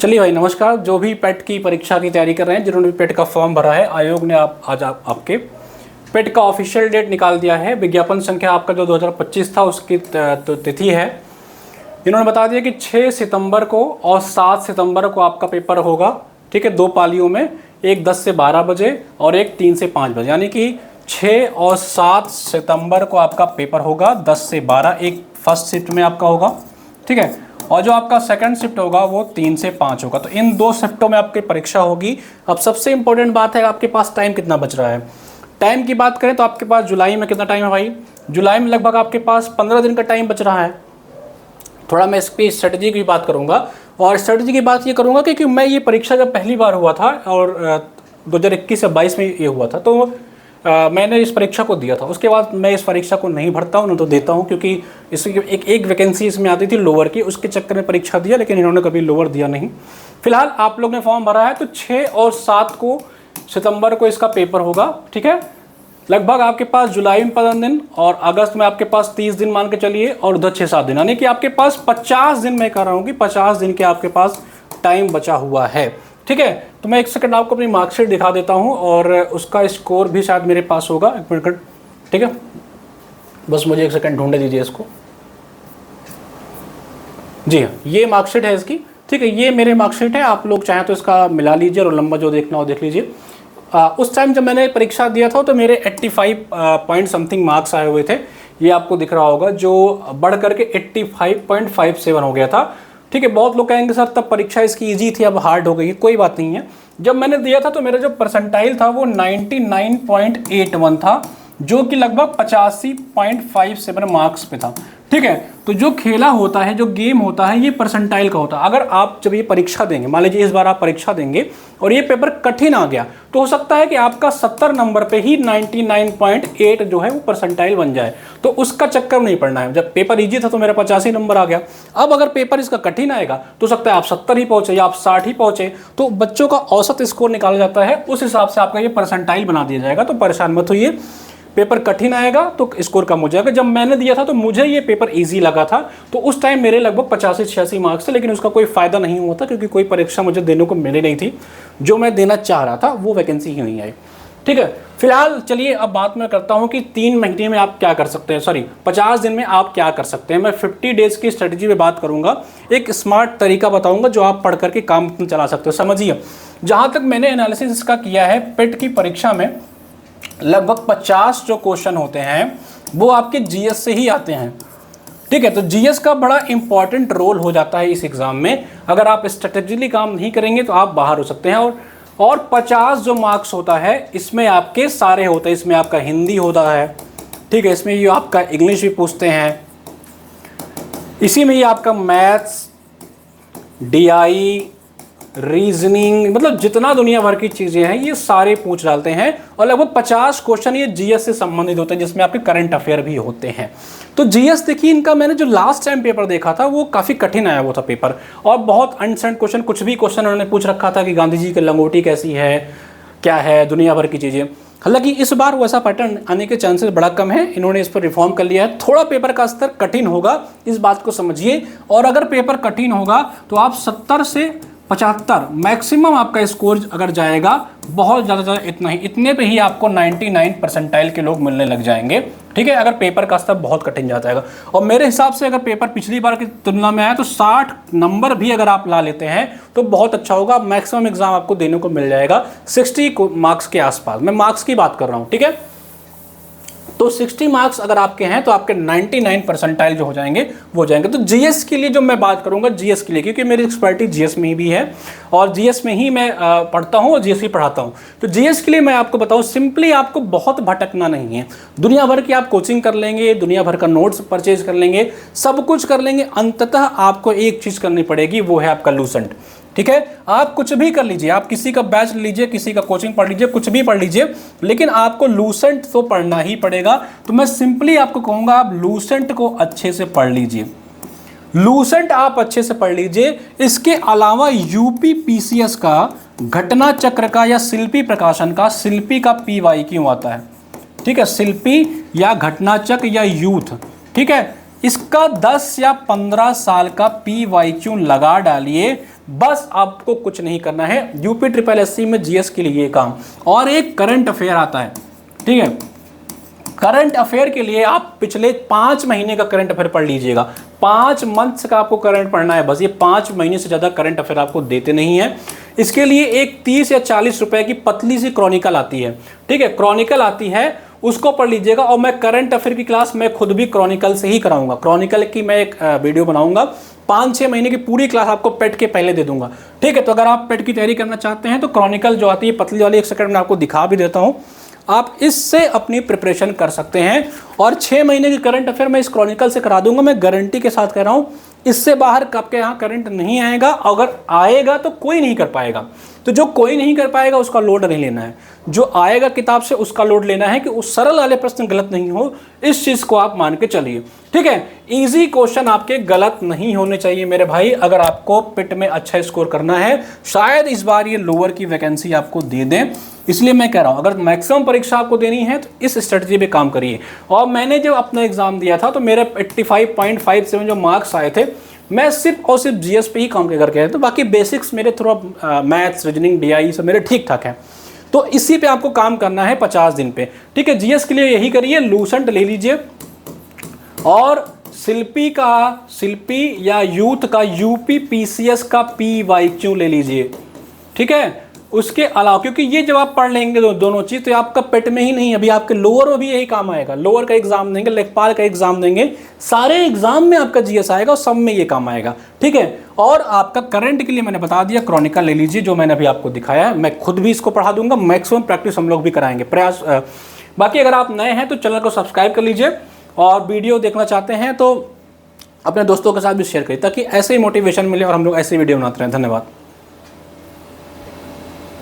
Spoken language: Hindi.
चलिए भाई नमस्कार। जो भी पेट की परीक्षा की तैयारी कर रहे हैं, जिन्होंने भी पेट का फॉर्म भरा है, आयोग ने आपके पेट का ऑफिशियल डेट निकाल दिया है। विज्ञापन संख्या आपका जो 2025 था उसकी तिथि है। इन्होंने बता दिया कि 6 सितंबर को और 7 सितंबर को आपका पेपर होगा। ठीक है, 2 पालियों में, एक 10 से 12 बजे और एक 3 से 5 बजे, यानी कि 6 और 7 सितंबर को आपका पेपर होगा 10 से 12। एक फर्स्ट शिफ्ट में आपका होगा, ठीक है, और जो आपका सेकंड शिफ्ट होगा वो 3 से 5 होगा। तो इन 2 शिफ्टों में आपकी परीक्षा होगी। अब सबसे इंपॉर्टेंट बात है आपके पास टाइम कितना बच रहा है। टाइम की बात करें तो आपके पास जुलाई में कितना टाइम है भाई? जुलाई में लगभग आपके पास 15 दिन का टाइम बच रहा है। थोड़ा मैं इसकी स्ट्रेटजी की बात करूंगा, और स्ट्रेटजी की बात ये करूंगा कि मैं ये परीक्षा जब पहली बार हुआ था और 2021 या 22 में ये हुआ था, तो मैंने इस परीक्षा को दिया था। उसके बाद मैं इस परीक्षा को नहीं भरता हूँ, न तो देता हूँ, क्योंकि इसकी एक वैकेंसी इसमें आती थी लोअर की, उसके चक्कर में परीक्षा दिया, लेकिन इन्होंने कभी लोअर दिया नहीं। फिलहाल आप लोग ने फॉर्म भरा है तो 6 और 7 को सितंबर को इसका पेपर होगा। ठीक है, लगभग आपके पास जुलाई में 15 दिन और अगस्त में आपके पास 30 दिन मान के चलिए, और उधर 6-7 दिन, यानी कि आपके पास 50 दिन, मैं कह रहा हूँ कि 50 दिन के आपके पास टाइम बचा हुआ है। ठीक है, तो मैं एक सेकंड आपको अपनी मार्कशीट दिखा देता हूँ और उसका स्कोर भी शायद मेरे पास होगा। एक मिनट, ठीक है, बस मुझे एक सेकंड ढूंढे दीजिए इसको। जी हाँ, ये मार्कशीट है इसकी। ठीक है, ये मेरे मार्कशीट है। आप लोग चाहें तो इसका मिला लीजिए और लंबा जो देखना हो देख लीजिए। उस टाइम जब मैंने परीक्षा दिया था तो मेरे 85 पॉइंट समथिंग मार्क्स आए हुए थे। ये आपको दिख रहा होगा, जो बढ़ करके 85.57 हो गया था। ठीक है, बहुत लोग कहेंगे सर तब परीक्षा इसकी इजी थी, अब हार्ड हो गई है। कोई बात नहीं है। जब मैंने दिया था तो मेरा जो परसेंटाइल था वो 99.81 था, जो कि लगभग 85.57 मार्क्स पे था। ठीक है, तो जो खेला होता है, जो गेम होता है, ये परसेंटाइल का होता है। अगर आप जब ये परीक्षा देंगे, मान लीजिए इस बार आप परीक्षा देंगे और ये पेपर कठिन आ गया, तो हो सकता है कि आपका 70 नंबर पे ही 99.8 जो है वो परसेंटाइल बन जाए। तो उसका चक्कर नहीं पड़ना है। जब पेपर इजी था तो मेरा 85 नंबर आ गया। अब अगर पेपर इसका कठिन आएगा तो सकता है आप 70 ही पहुंचे या आप 60 ही पहुंचे। तो बच्चों का औसत स्कोर निकाला जाता है, उस हिसाब से आपका ये परसेंटाइल बना दिया जाएगा। तो परेशान मत होइए, पेपर कठिन आएगा तो स्कोर कम हो जाएगा। जब मैंने दिया था तो मुझे ये पेपर इजी लगा था, तो उस टाइम मेरे लगभग 85-86 मार्क्स थे, लेकिन उसका कोई फायदा नहीं हुआ था, क्योंकि कोई परीक्षा मुझे देने को मिली नहीं थी। जो मैं देना चाह रहा था वो वैकेंसी ही नहीं आई। ठीक है, फिलहाल चलिए अब बात मैं करता हूं कि 3 महीने में आप क्या कर सकते हैं, 50 दिन में आप क्या कर सकते हैं। मैं 50 डेज की स्ट्रेटजी पे बात करूंगा, एक स्मार्ट तरीका बताऊंगा जो आप पढ़ करके काम चला सकते हो। समझिए, जहां तक मैंने एनालिसिस इसका किया है, पेट की परीक्षा में लगभग 50 जो क्वेश्चन होते हैं वो आपके जीएस से ही आते हैं। ठीक है, तो जीएस का बड़ा इंपॉर्टेंट रोल हो जाता है इस एग्जाम में। अगर आप स्ट्रेटेजिकली काम नहीं करेंगे तो आप बाहर हो सकते हैं। और 50 जो मार्क्स होता है इसमें आपके सारे होते हैं। इसमें आपका हिंदी होता है, ठीक है, इसमें ये आपका इंग्लिश भी पूछते हैं, इसी में ये आपका मैथ्स, डीआई, रीजनिंग, मतलब जितना दुनिया भर की चीजें हैं ये सारे पूछ डालते हैं। और लगभग 50 क्वेश्चन ये जीएस से संबंधित होते हैं, जिसमें आपके करंट अफेयर भी होते हैं। तो जीएस देखिए, इनका मैंने जो लास्ट टाइम पेपर देखा था वो काफी कठिन आया हुआ था पेपर, और बहुत अनसेंट क्वेश्चन, कुछ भी क्वेश्चन उन्होंने पूछ रखा था कि गांधी जी की लंगोटी कैसी है, क्या है, दुनिया भर की चीजें। हालांकि इस बार वैसा पैटर्न आने के चांसेस बड़ा कम है, इन्होंने इस पर रिफॉर्म कर लिया है। थोड़ा पेपर का स्तर कठिन होगा, इस बात को समझिए। और अगर पेपर कठिन होगा तो आप 70 से 75 मैक्सिमम आपका स्कोर अगर जाएगा, बहुत ज़्यादा इतना ही, इतने पे ही आपको 99 परसेंटाइल के लोग मिलने लग जाएंगे। ठीक है, अगर पेपर का स्तर बहुत कठिन जाता है। और मेरे हिसाब से अगर पेपर पिछली बार की तुलना में आया तो 60 नंबर भी अगर आप ला लेते हैं तो बहुत अच्छा होगा। मैक्सिमम एग्जाम आपको देने को मिल जाएगा 60 मार्क्स के आसपास। मैं मार्क्स की बात कर रहा हूँ, ठीक है। तो 60 मार्क्स अगर आपके हैं तो आपके 99 परसेंटाइल जो हो जाएंगे वो हो जाएंगे। तो जीएस के लिए जो मैं बात करूंगा, जीएस के लिए, क्योंकि मेरी एक्सपर्टीज जीएस में भी है और जीएस में ही मैं पढ़ता हूं और जीएस ही पढ़ाता हूं। तो जीएस के लिए मैं आपको बताऊं, सिंपली आपको बहुत भटकना नहीं है। दुनिया भर की आप कोचिंग कर लेंगे, दुनिया भर का नोट्स परचेज कर लेंगे, सब कुछ कर लेंगे, अंततः आपको एक चीज़ करनी पड़ेगी, वो है आपका लूसेंट। ठीक है, आप कुछ भी कर लीजिए, आप किसी का बैच लीजिए, किसी का कोचिंग पढ़ लीजिए, कुछ भी पढ़ लीजिए, लेकिन आपको लूसेंट तो पढ़ना ही पड़ेगा। तो मैं सिंपली आपको कहूंगा, आप लूसेंट को अच्छे से पढ़ लीजिए। लूसेंट आप अच्छे से पढ़ लीजिए। इसके अलावा यूपी पीसीएस का घटना चक्र का या शिल्पी प्रकाशन का, शिल्पी का पीवाई क्यों आता है, ठीक है, शिल्पी या घटना चक्र या यूथ, ठीक है, इसका 10 या 15 साल का पीवाई क्यों लगा डालिए। बस आपको कुछ नहीं करना है। यूपी ट्रिपल एससी में जीएस के लिए ये काम। और एक करंट अफेयर आता है, ठीक है। करंट अफेयर के लिए आप पिछले 5 महीने का करंट अफेयर पढ़ लीजिएगा। 5 मंथ्स का आपको करंट पढ़ना है बस। ये 5 महीने से ज़्यादा करंट अफेयर आपको देते नहीं है। इसके लिए एक 30 या 40 रुपए की पतली सी क्रॉनिकल आती है, ठीक है, क्रॉनिकल आती है, उसको पढ़ लीजिएगा। और मैं करंट अफेयर की क्लास मैं खुद भी क्रॉनिकल से ही कराऊंगा। क्रॉनिकल की मैं एक वीडियो बनाऊंगा, 5-6 महीने की पूरी क्लास आपको पेट के पहले दे दूंगा, ठीक है। तो अगर आप पेट की तैयारी करना चाहते हैं तो क्रॉनिकल जो आती है पतली वाली, 1 सेकंड में आपको दिखा भी देता हूं, आप इससे अपनी प्रिपरेशन कर सकते हैं। और 6 महीने की करंट अफेयर मैं इस क्रॉनिकल से करा दूंगा, मैं गारंटी के साथ कह रहा हूं। इससे बाहर कब के यहाँ करंट नहीं आएगा, अगर आएगा तो कोई नहीं कर पाएगा। तो जो कोई नहीं कर पाएगा उसका लोड नहीं लेना है, जो आएगा किताब से उसका लोड लेना है कि उस सरल वाले प्रश्न गलत नहीं हो, इस चीज को आप मान के चलिए, ठीक है। इजी क्वेश्चन आपके गलत नहीं होने चाहिए मेरे भाई, अगर आपको पिट में अच्छा स्कोर करना है। शायद इस बार ये लोअर की वैकेंसी आपको दे दें, इसलिए मैं कह रहा हूं अगर मैक्सिमम परीक्षा आपको देनी है तो इस स्ट्रेटजी पे काम करिए। और मैंने जब अपना एग्जाम दिया था तो मेरे 85.57 जो मार्क्स आए थे, मैं सिर्फ और सिर्फ जीएस पे ही काम करके आया था। बाकी बेसिक्स मेरे थोड़ा मैथ्स, रीजनिंग, डीआई सब मेरे ठीक ठाक हैं। तो इसी पे आपको काम करना है 50 दिन पे, ठीक है। जीएस के लिए यही करिए, लूसेंट ले लीजिए और शिल्पी या यूथ का यूपी पीसीएस का पीवाईक्यू ले लीजिए, ठीक है। उसके अलावा क्योंकि ये जब आप पढ़ लेंगे दोनों चीज तो आपका पेट में ही नहीं, अभी आपके लोअर में भी यही काम आएगा। लोअर का एग्जाम देंगे, लेखपाल का एग्जाम देंगे, सारे एग्जाम में आपका जीएस आएगा और सब में ये काम आएगा, ठीक है। और आपका करंट के लिए मैंने बता दिया, क्रॉनिकल ले लीजिए जो मैंने अभी आपको दिखाया है। मैं खुद भी इसको पढ़ा दूंगा, मैक्सिमम प्रैक्टिस हम लोग भी कराएंगे प्रयास। बाकी अगर आप नए हैं तो चैनल को सब्सक्राइब कर लीजिए और वीडियो देखना चाहते हैं तो अपने दोस्तों के साथ भी शेयर करिए ताकि ऐसे ही मोटिवेशन मिले और हम लोग ऐसे वीडियो बनाते रहें। धन्यवाद।